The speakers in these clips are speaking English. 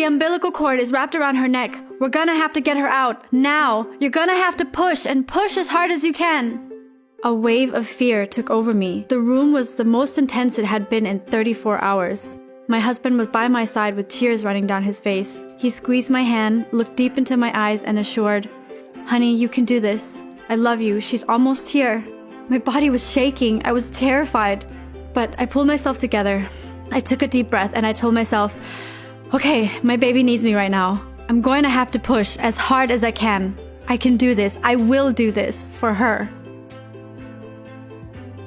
The umbilical cord is wrapped around her neck. We're gonna have to get her out. Now! You're gonna have to push and push as hard as you can. A wave of fear took over me. The room was the most intense it had been in 34 hours. My husband was by my side with tears running down his face. He squeezed my hand, looked deep into my eyes, and assured, "Honey, you can do this. I love you. She's almost here." My body was shaking. I was terrified. But I pulled myself together. I took a deep breath and I told myself, okay, my baby needs me right now. I'm going to have to push as hard as I can. I can do this. I will do this for her.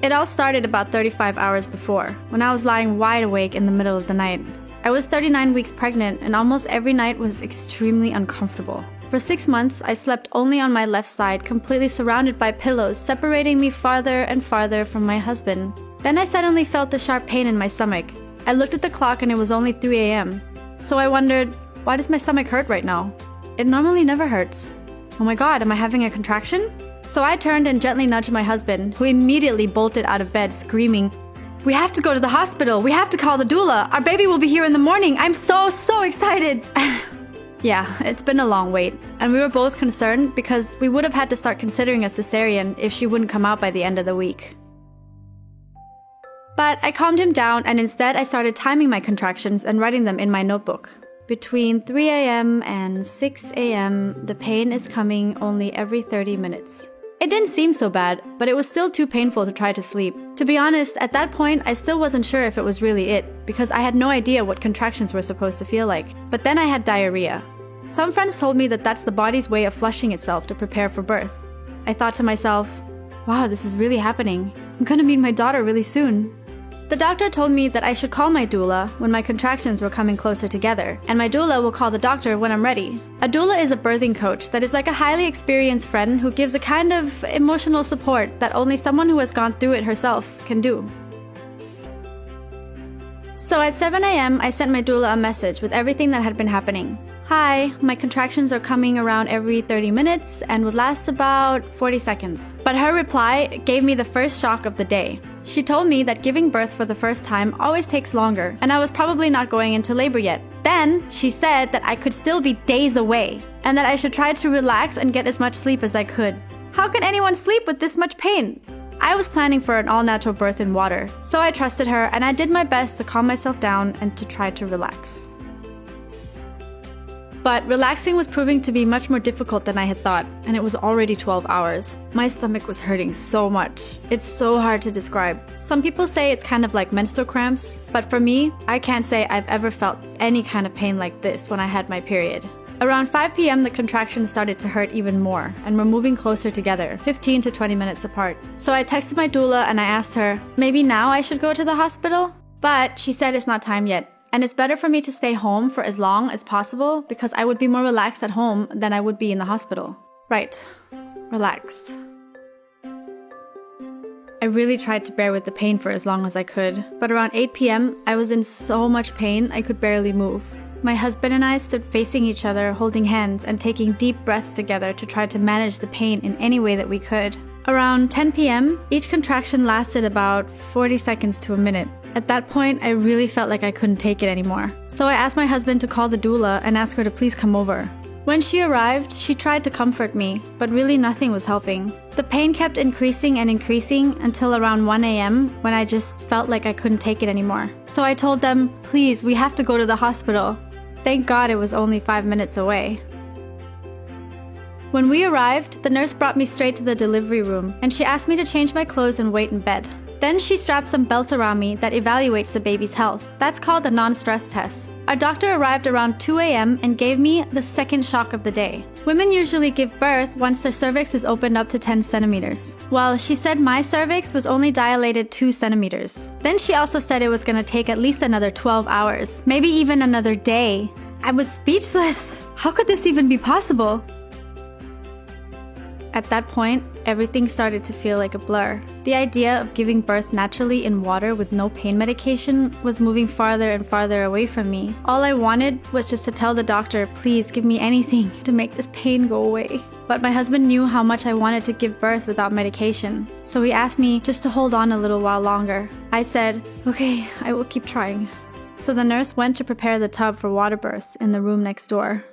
It all started about 35 hours before, when I was lying wide awake in the middle of the night. I was 39 weeks pregnant and almost every night was extremely uncomfortable. For 6 months, I slept only on my left side, completely surrounded by pillows, separating me farther and farther from my husband. Then I suddenly felt a sharp pain in my stomach. I looked at the clock and it was only 3 a.m. So I wondered, why does my stomach hurt right now? It normally never hurts. Oh my god, am I having a contraction? So I turned and gently nudged my husband, who immediately bolted out of bed, screaming, "We have to go to the hospital! We have to call the doula! Our baby will be here in the morning! I'm so excited!" Yeah, it's been a long wait, and we were both concerned because we would have had to start considering a cesarean if she wouldn't come out by the end of the week. But I calmed him down and instead I started timing my contractions and writing them in my notebook. Between 3 a.m. and 6 a.m., the pain is coming only every 30 minutes. It didn't seem so bad, but it was still too painful to try to sleep. To be honest, at that point, I still wasn't sure if it was really it, because I had no idea what contractions were supposed to feel like. But then I had diarrhea. Some friends told me that that's the body's way of flushing itself to prepare for birth. I thought to myself, wow, this is really happening. I'm gonna meet my daughter really soon. The doctor told me that I should call my doula when my contractions were coming closer together, and my doula will call the doctor when I'm ready. A doula is a birthing coach that is like a highly experienced friend who gives a kind of emotional support that only someone who has gone through it herself can do. So at 7 a.m., I sent my doula a message with everything that had been happening. Hi, my contractions are coming around every 30 minutes and would last about 40 seconds. But her reply gave me the first shock of the day. She told me that giving birth for the first time always takes longer, and I was probably not going into labor yet. Then, she said that I could still be days away, and that I should try to relax and get as much sleep as I could. How can anyone sleep with this much pain? I was planning for an all-natural birth in water, so I trusted her and I did my best to calm myself down and to try to relax. But relaxing was proving to be much more difficult than I had thought, and it was already 12 hours. My stomach was hurting so much. It's so hard to describe. Some people say it's kind of like menstrual cramps, but for me, I can't say I've ever felt any kind of pain like this when I had my period. Around 5 p.m., the contractions started to hurt even more, and were moving closer together, 15 to 20 minutes apart. So I texted my doula and I asked her, maybe now I should go to the hospital? But she said it's not time yet. And it's better for me to stay home for as long as possible because I would be more relaxed at home than I would be in the hospital. Right. Relaxed. I really tried to bear with the pain for as long as I could, but around 8 p.m., I was in so much pain I could barely move. My husband and I stood facing each other, holding hands and taking deep breaths together to try to manage the pain in any way that we could. Around 10 p.m., each contraction lasted about 40 seconds to a minute. At that point, I really felt like I couldn't take it anymore. So I asked my husband to call the doula and ask her to please come over. When she arrived, she tried to comfort me, but really nothing was helping. The pain kept increasing and increasing until around 1 a.m. when I just felt like I couldn't take it anymore. So I told them, please, we have to go to the hospital. Thank God it was only 5 minutes away. When we arrived, the nurse brought me straight to the delivery room, and she asked me to change my clothes and wait in bed. Then she strapped some belts around me that evaluates the baby's health. That's called a non-stress test. Our doctor arrived around 2 a.m. and gave me the second shock of the day. Women usually give birth once their cervix is opened up to 10 centimeters. Well, she said my cervix was only dilated 2 centimeters. Then she also said it was going to take at least another 12 hours, maybe even another day. I was speechless. How could this even be possible? At that point, everything started to feel like a blur. The idea of giving birth naturally in water with no pain medication was moving farther and farther away from me. All I wanted was just to tell the doctor, please give me anything to make this pain go away. But my husband knew how much I wanted to give birth without medication, so he asked me just to hold on a little while longer. I said, okay, I will keep trying. So the nurse went to prepare the tub for water births in the room next door.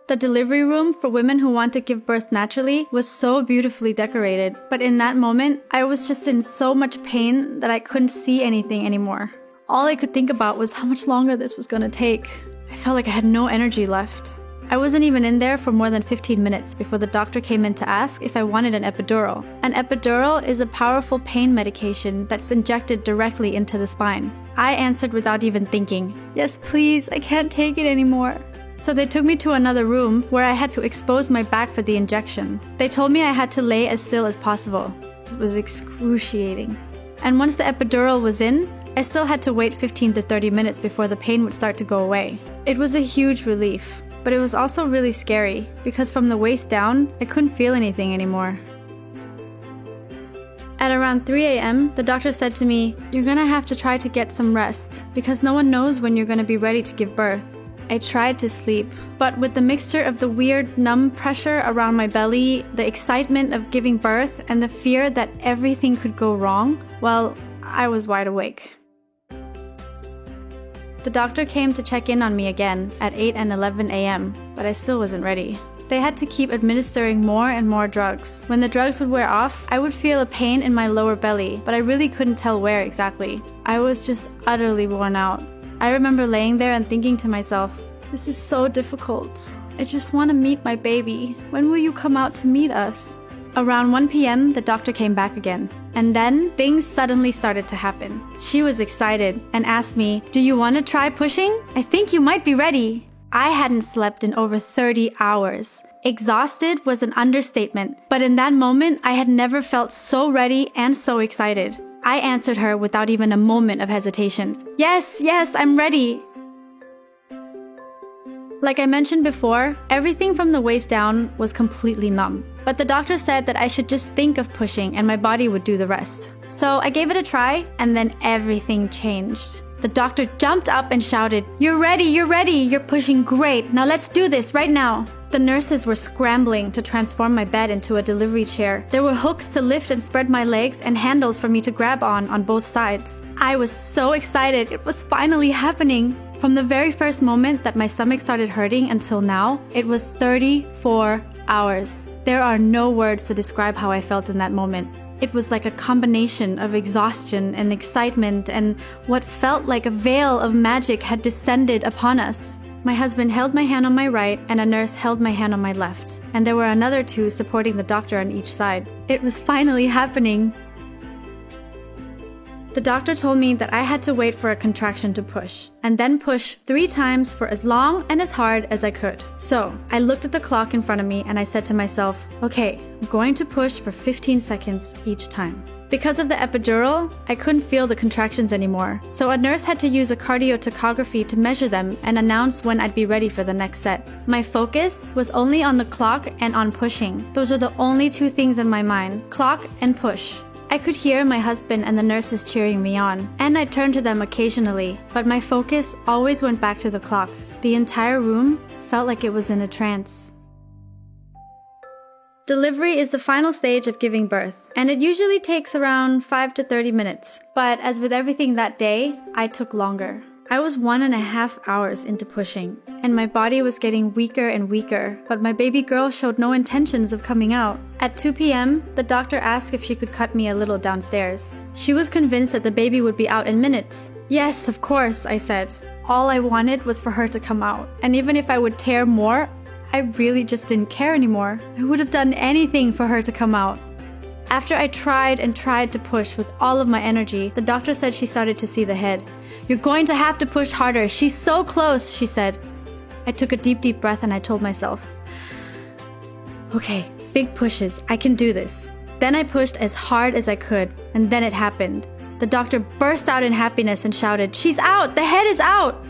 The delivery room for women who want to give birth naturally was so beautifully decorated, but in that moment, I was just in so much pain that I couldn't see anything anymore. All I could think about was how much longer this was gonna take. I felt like I had no energy left. I wasn't even in there for more than 15 minutes before the doctor came in to ask if I wanted an epidural. An epidural is a powerful pain medication that's injected directly into the spine. I answered without even thinking, "Yes, please, I can't take it anymore." So they took me to another room where I had to expose my back for the injection. They told me I had to lay as still as possible. It was excruciating. And once the epidural was in, I still had to wait 15 to 30 minutes before the pain would start to go away. It was a huge relief. But it was also really scary, because from the waist down, I couldn't feel anything anymore. At around 3 a.m., the doctor said to me, "You're gonna have to try to get some rest, because no one knows when you're gonna be ready to give birth." I tried to sleep, but with the mixture of the weird numb pressure around my belly, the excitement of giving birth, and the fear that everything could go wrong, well, I was wide awake. The doctor came to check in on me again at 8 and 11 a.m., but I still wasn't ready. They had to keep administering more and more drugs. When the drugs would wear off, I would feel a pain in my lower belly, but I really couldn't tell where exactly. I was just utterly worn out. I remember laying there and thinking to myself, "This is so difficult. I just want to meet my baby. When will you come out to meet us?" Around 1 p.m., the doctor came back again. And then, things suddenly started to happen. She was excited and asked me, "Do you want to try pushing? I think you might be ready." I hadn't slept in over 30 hours. Exhausted was an understatement, but in that moment, I had never felt so ready and so excited. I answered her without even a moment of hesitation. "Yes, I'm ready." Like I mentioned before, everything from the waist down was completely numb. But the doctor said that I should just think of pushing and my body would do the rest. So I gave it a try, and then everything changed. The doctor jumped up and shouted, you're ready, you're pushing great, now let's do this right now." The nurses were scrambling to transform my bed into a delivery chair. There were hooks to lift and spread my legs and handles for me to grab on both sides. I was so excited, it was finally happening. From the very first moment that my stomach started hurting until now, it was 34 hours. There are no words to describe how I felt in that moment. It was like a combination of exhaustion and excitement, and what felt like a veil of magic had descended upon us. My husband held my hand on my right, and a nurse held my hand on my left, and there were another two supporting the doctor on each side. It was finally happening. The doctor told me that I had to wait for a contraction to push, and then push 3 times for as long and as hard as I could. So, I looked at the clock in front of me and I said to myself, okay, I'm going to push for 15 seconds each time. Because of the epidural, I couldn't feel the contractions anymore, so a nurse had to use a cardiotocography to measure them and announce when I'd be ready for the next set. My focus was only on the clock and on pushing. Those are the only 2 things in my mind, clock and push. I could hear my husband and the nurses cheering me on, and I turned to them occasionally, but my focus always went back to the clock. The entire room felt like it was in a trance. Delivery is the final stage of giving birth, and it usually takes around 5 to 30 minutes. But as with everything that day, I took longer. I was 1.5 hours into pushing, and my body was getting weaker and weaker, but my baby girl showed no intentions of coming out. At 2 p.m., the doctor asked if she could cut me a little downstairs. She was convinced that the baby would be out in minutes. Yes, of course, I said. All I wanted was for her to come out, and even if I would tear more, I really just didn't care anymore. I would have done anything for her to come out. After I tried and tried to push with all of my energy, the doctor said she started to see the head. You're going to have to push harder. She's so close, she said. I took a deep breath and I told myself, okay, big pushes. I can do this. Then I pushed as hard as I could, and then it happened. The doctor burst out in happiness and shouted, she's out! The head is out!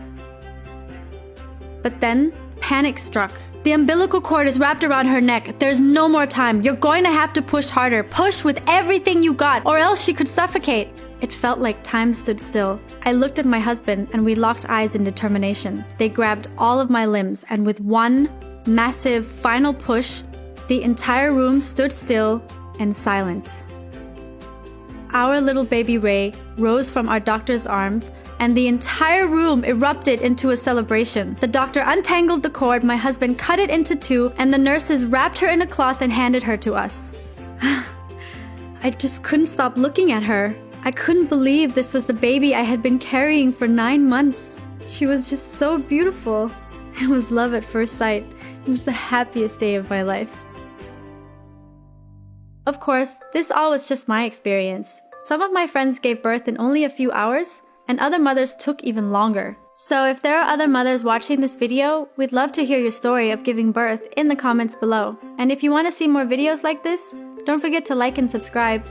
But then, panic struck. The umbilical cord is wrapped around her neck. There's no more time. You're going to have to push harder. Push with everything you got, or else she could suffocate. It felt like time stood still. I looked at my husband and we locked eyes in determination. They grabbed all of my limbs, and with one massive final push, the entire room stood still and silent. our little baby Ray rose from our doctor's arms, and the entire room erupted into a celebration. The doctor untangled the cord, my husband cut it into two, and the nurses wrapped her in a cloth and handed her to us. I just couldn't stop looking at her. I couldn't believe this was the baby I had been carrying for 9 months. She was just so beautiful. It was love at first sight. It was the happiest day of my life. Of course, this all was just my experience. Some of my friends gave birth in only a few hours, and other mothers took even longer. So if there are other mothers watching this video, we'd love to hear your story of giving birth in the comments below. And if you want to see more videos like this, don't forget to like and subscribe.